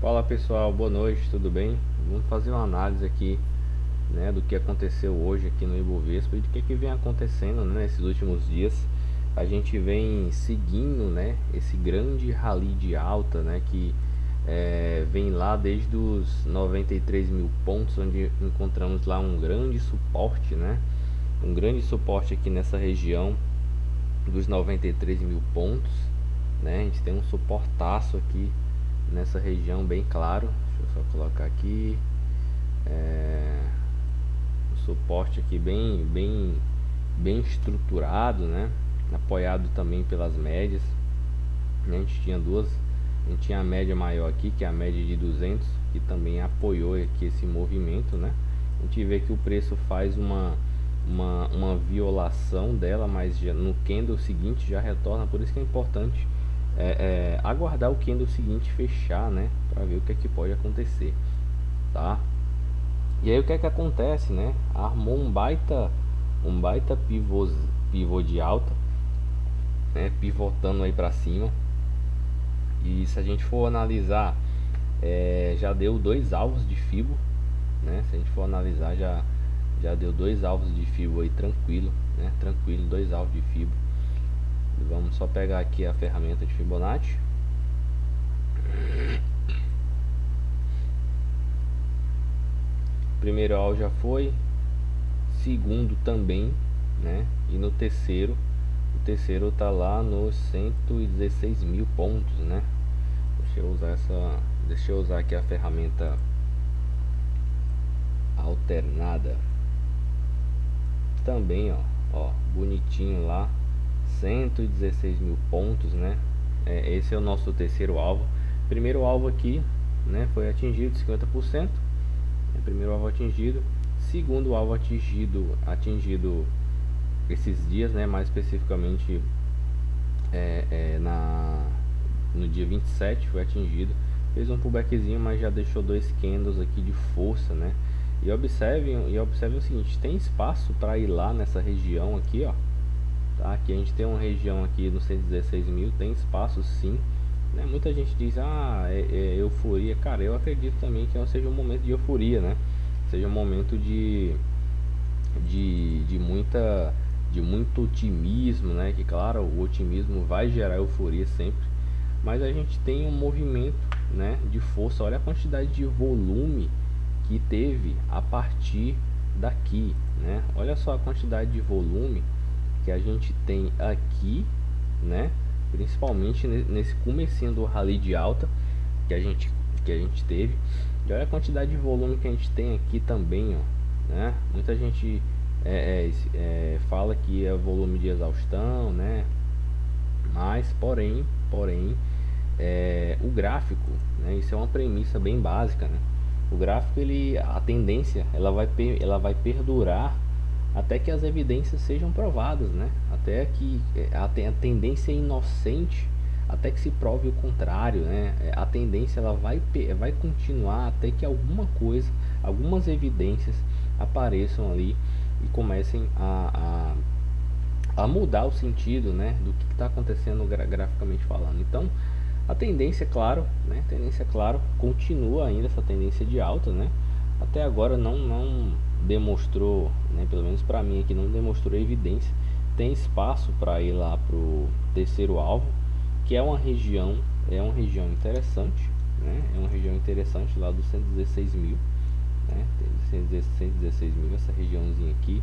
Fala pessoal, boa noite, tudo bem? Vamos fazer uma análise aqui, né, do que aconteceu hoje aqui no Ibovespa e do que vem acontecendo, né, nesses últimos dias. A gente vem seguindo, né, esse grande rally de alta, né, que vem lá desde os 93 mil pontos, onde encontramos lá um grande suporte, né, um grande suporte aqui nessa região dos 93 mil pontos, né? A gente tem um suportaço aqui nessa região bem claro. Deixa eu só colocar aqui um suporte aqui bem estruturado, né? Apoiado também pelas médias, né? A gente tinha a média maior aqui, que é a média de 200, que também apoiou aqui esse movimento, né? A gente vê que o preço faz uma violação dela, mas já no candle seguinte já retorna. Por isso que é importante aguardar o candle seguinte fechar, né, para ver o que é que pode acontecer, tá? E aí o que é que acontece, né? Armou um baita pivô de alta, né, pivotando aí para cima. E se a gente for analisar, já deu dois alvos de Fibo, né? Se a gente for analisar, já deu dois alvos de Fibo aí tranquilo, né? Tranquilo, dois alvos de Fibo. Vamos só pegar aqui a ferramenta de Fibonacci. Primeiro alvo já foi, segundo também, né? E no terceiro, o terceiro tá lá nos 116 mil pontos, né? Deixa eu usar aqui a ferramenta alternada. Também, ó, bonitinho lá, 116 mil pontos, né? Esse é o nosso terceiro alvo. Primeiro alvo aqui, né, foi atingido 50%. Primeiro alvo atingido. Segundo alvo atingido esses dias, né, mais especificamente no dia 27 foi atingido. Fez um pullbackzinho, mas já deixou dois candles aqui de força, né? E observem o seguinte: tem espaço para ir lá nessa região aqui, ó. Tá? Aqui a gente tem uma região aqui no 116 mil, tem espaço sim, né? Muita gente diz, é euforia. Cara, eu acredito também que não seja um momento de euforia, né? Seja um momento de muito otimismo, né? Que claro, o otimismo vai gerar euforia sempre, mas a gente tem um movimento, né, de força. Olha a quantidade de volume que teve a partir daqui, né? Olha só a quantidade de volume que a gente tem aqui, né? Principalmente nesse comecinho do rally de alta que a gente teve. E olha a quantidade de volume que a gente tem aqui também, ó, né? Muita gente fala que é volume de exaustão, né? Mas porém o gráfico, né? Isso é uma premissa bem básica, né? O gráfico, a tendência ela vai perdurar até que as evidências sejam provadas, né? Até que a tendência é inocente, até que se prove o contrário, né? A tendência ela vai continuar até que algumas evidências apareçam ali e comecem a mudar o sentido, né, do que está acontecendo graficamente falando. Então, a tendência, claro, né, continua ainda essa tendência de alta, né? Até agora não demonstrou, né, pelo menos para mim aqui não demonstrou evidência. Tem espaço para ir lá pro terceiro alvo, que é uma região interessante, né? É uma região interessante lá dos 116 mil, né? 116 mil, essa regiãozinha aqui,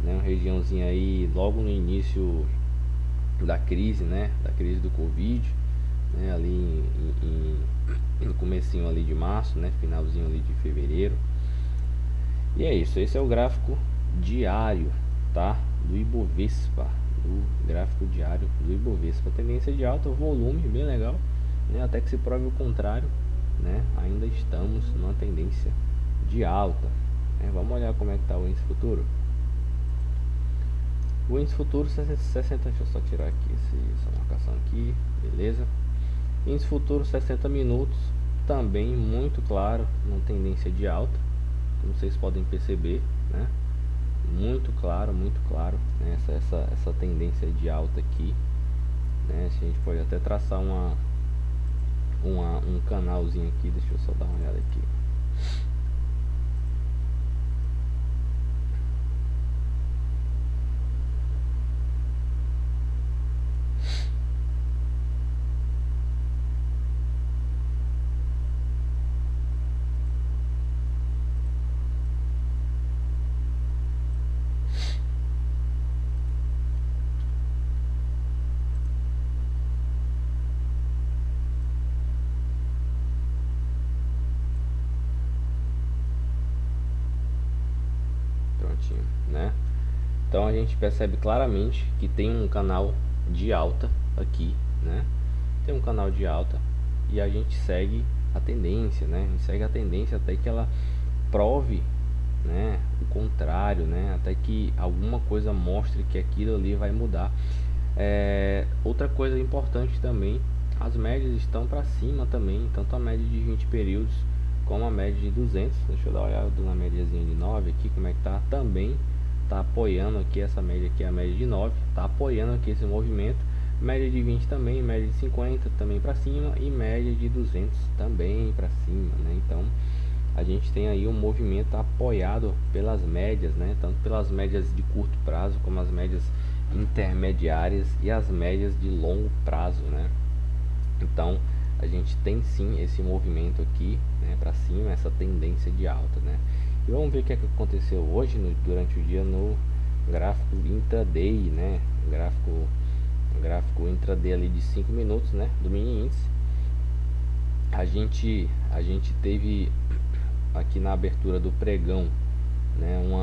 né? Uma regiãozinha aí logo no início da crise, né? Da crise do Covid, né? Ali no comecinho ali de março, né? Finalzinho ali de fevereiro. E é isso, esse é o gráfico diário, tá? Do Ibovespa, do gráfico diário do Ibovespa. Tendência de alta, volume bem legal, né? Até que se prove o contrário, né? Ainda estamos numa tendência de alta, né? Vamos olhar como é que tá o índice futuro. O índice futuro 60, deixa eu só tirar aqui essa marcação aqui, beleza? Índice futuro 60 minutos, também muito claro, uma tendência de alta, como vocês podem perceber, né? Muito claro, né? Essa tendência de alta aqui, né? A gente pode até traçar um canalzinho aqui, deixa eu só dar uma olhada aqui. Prontinho, né? Então a gente percebe claramente que tem um canal de alta aqui, né? Tem um canal de alta e a gente segue a tendência, né? A gente segue a tendência até que ela prove, né, o contrário, né? Até que alguma coisa mostre que aquilo ali vai mudar. Outra coisa importante também, as médias estão para cima também, tanto a média de 20 períodos como a média de 200. Deixa eu dar uma olhada na médiazinha de 9 aqui, como é que tá. Também tá apoiando aqui essa média aqui, a média de 9, tá apoiando aqui esse movimento. Média de 20 também, média de 50 também para cima e média de 200 também para cima, né? Então a gente tem aí um movimento apoiado pelas médias, né? Tanto pelas médias de curto prazo como as médias intermediárias e as médias de longo prazo, né? Então a gente tem sim esse movimento aqui, né, para cima, essa tendência de alta, né? E vamos ver o que é que aconteceu hoje durante o dia no gráfico intraday, né? Gráfico intraday ali de 5 minutos, né, do mini índice. A gente teve aqui na abertura do pregão, né, deixa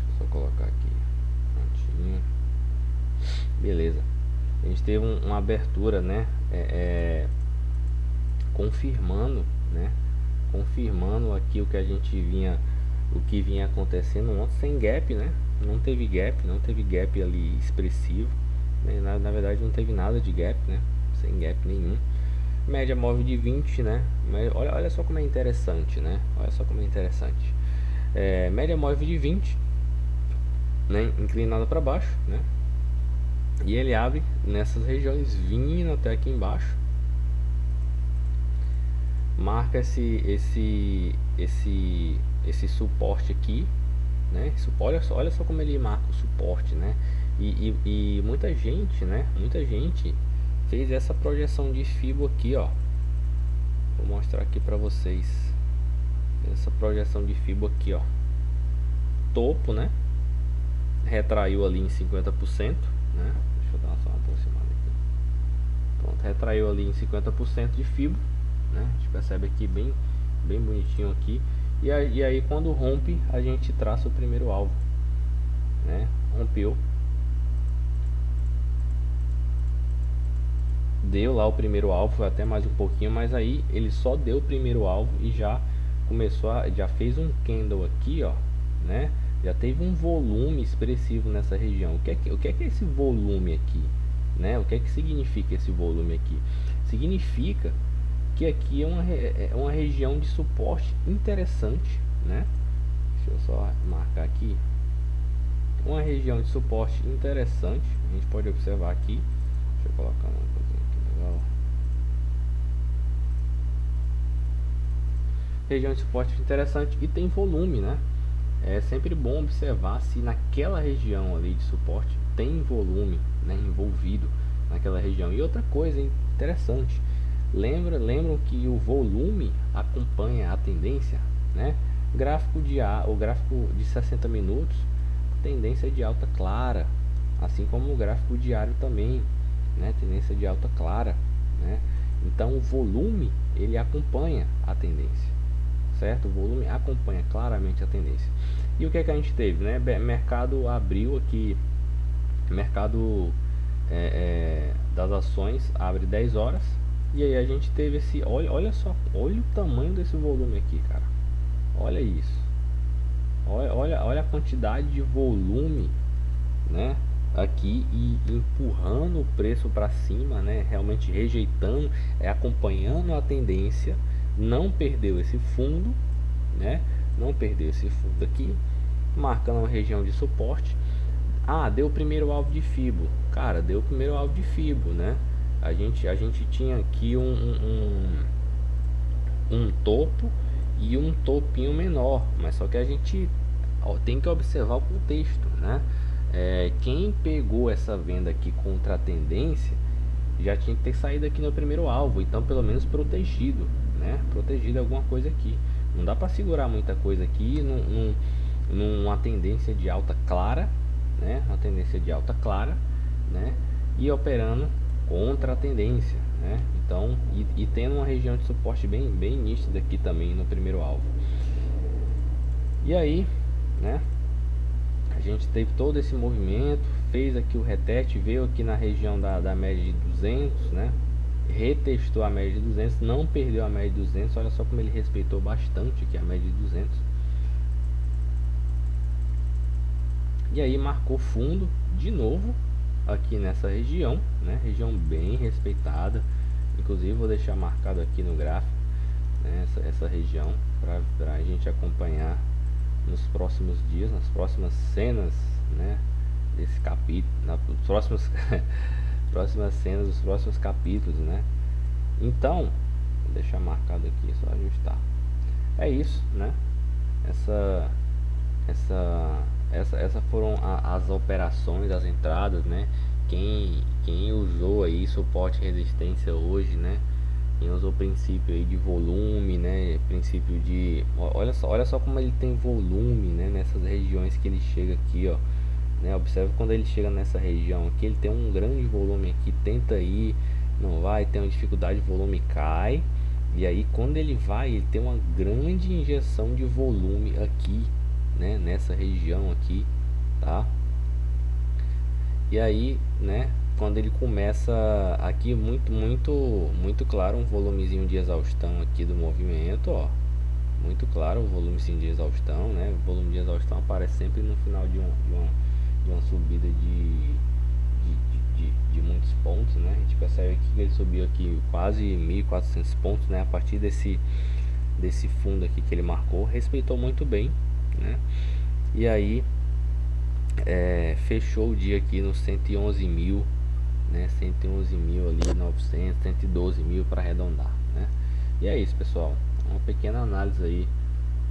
eu só colocar aqui, prontinho, beleza. A gente teve uma abertura, né, confirmando, né, confirmando aqui o que a gente vinha, o que vinha acontecendo ontem, sem gap, né? Não teve gap ali expressivo, né? Na verdade não teve nada de gap, né? Sem gap nenhum. Média móvel de 20, né? Olha só como é interessante, né? Olha só como é interessante. Média móvel de 20, né? Inclinada para baixo, né? E ele abre nessas regiões, vindo até aqui embaixo. Marca esse suporte aqui, né? Olha só como ele marca o suporte, né? E muita gente, né? Muita gente fez essa projeção de Fibo aqui, ó. Vou mostrar aqui para vocês essa projeção de Fibo aqui, ó. Topo, né? Retraiu ali em 50%, né? Deixa eu dar só uma aproximada aqui. Pronto, retraiu ali em 50% de Fibo, né? A gente percebe aqui bem bonitinho aqui. E aí quando rompe, a gente traça o primeiro alvo, né? Rompeu, deu lá o primeiro alvo, foi até mais um pouquinho, mas aí ele só deu o primeiro alvo e já começou já fez um candle aqui, ó, né? Já teve um volume expressivo nessa região. O que é esse volume aqui, né? O que é que significa esse volume aqui? Significa que aqui é uma região de suporte interessante, né? Deixa eu só marcar aqui. Uma região de suporte interessante. A gente pode observar aqui. Deixa eu colocar uma coisinha aqui legal. Região de suporte interessante e tem volume, né? É sempre bom observar se naquela região ali de suporte tem volume, né, envolvido naquela região. E outra coisa interessante, lembram que o volume acompanha a tendência, né? O gráfico de 60 minutos, tendência de alta clara, assim como o gráfico diário também, né? Tendência de alta clara, né? Então o volume ele acompanha a tendência, certo? O volume acompanha claramente a tendência. E o que é que a gente teve, né? Mercado abriu aqui, mercado das ações abre 10 horas. E aí a gente teve esse, olha só, olha o tamanho desse volume aqui, cara. Olha isso. Olha a quantidade de volume, né? Aqui e empurrando o preço para cima, né? Realmente rejeitando, acompanhando a tendência, não perdeu esse fundo, né? Não perdeu esse fundo aqui, marcando uma região de suporte. Deu o primeiro alvo de Fibo, cara, deu o primeiro alvo de Fibo, né? a gente tinha aqui um topo e um topinho menor, mas só que a gente tem que observar o contexto, né? Quem pegou essa venda aqui contra a tendência já tinha que ter saído aqui no primeiro alvo, então pelo menos protegido, né? Protegido alguma coisa aqui. Não dá para segurar muita coisa aqui numa tendência de alta clara, né? Uma tendência de alta clara, né? E operando contra a tendência, né? Então, e tendo uma região de suporte bem nítida aqui também no primeiro alvo. E aí, né? A gente teve todo esse movimento, fez aqui o reteste, veio aqui na região da média de 200, né? Retestou a média de 200, não perdeu a média de 200, olha só como ele respeitou bastante aqui a média de 200. E aí marcou fundo de novo aqui nessa região, né? Região bem respeitada. Inclusive vou deixar marcado aqui no gráfico, né? essa região para a gente acompanhar nos próximos dias, nas próximas cenas, né? Desse capítulo, nas próximas próximas cenas dos próximos capítulos, né? Então, vou deixar marcado aqui, só ajustar. É isso, né? Essas foram as operações, as entradas, né? Quem usou aí suporte e resistência hoje, né? Quem usou o princípio aí de volume, né? Princípio de, olha só como ele tem volume, né? Nessas regiões que ele chega aqui, ó, né? Observe quando ele chega nessa região aqui, ele tem um grande volume aqui, tenta ir, não vai, tem uma dificuldade, o volume cai. E aí quando ele vai, ele tem uma grande injeção de volume aqui, né, nessa região aqui, tá? E aí, né, quando ele começa aqui, muito claro, um volumezinho de exaustão aqui do movimento, ó, muito claro, um volumezinho de exaustão, né? O volume de exaustão aparece sempre no final de uma subida de muitos pontos, né? A gente percebe aqui que ele subiu aqui quase 1.400 pontos, né? A partir desse fundo aqui que ele marcou, respeitou muito bem, né? E aí fechou o dia aqui no 111 mil, né? 111 mil ali, 900, 112 mil para arredondar, né? E é isso, pessoal, uma pequena análise aí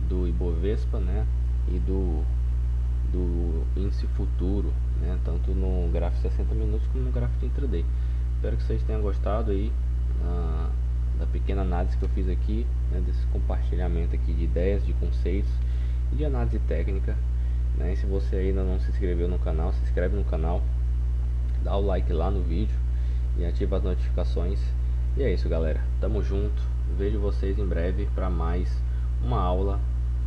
do Ibovespa, né? E do índice futuro, né? Tanto no gráfico 60 minutos como no gráfico de intraday. Espero que vocês tenham gostado aí da pequena análise que eu fiz aqui, né? Desse compartilhamento aqui de ideias, de conceitos e de análise técnica, né? E se você ainda não se inscreveu no canal, se inscreve no canal, dá o like lá no vídeo e ativa as notificações. E é isso, galera, tamo junto, vejo vocês em breve para mais uma aula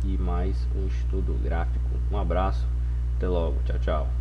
e mais um estudo gráfico. Um abraço, até logo, tchau, tchau.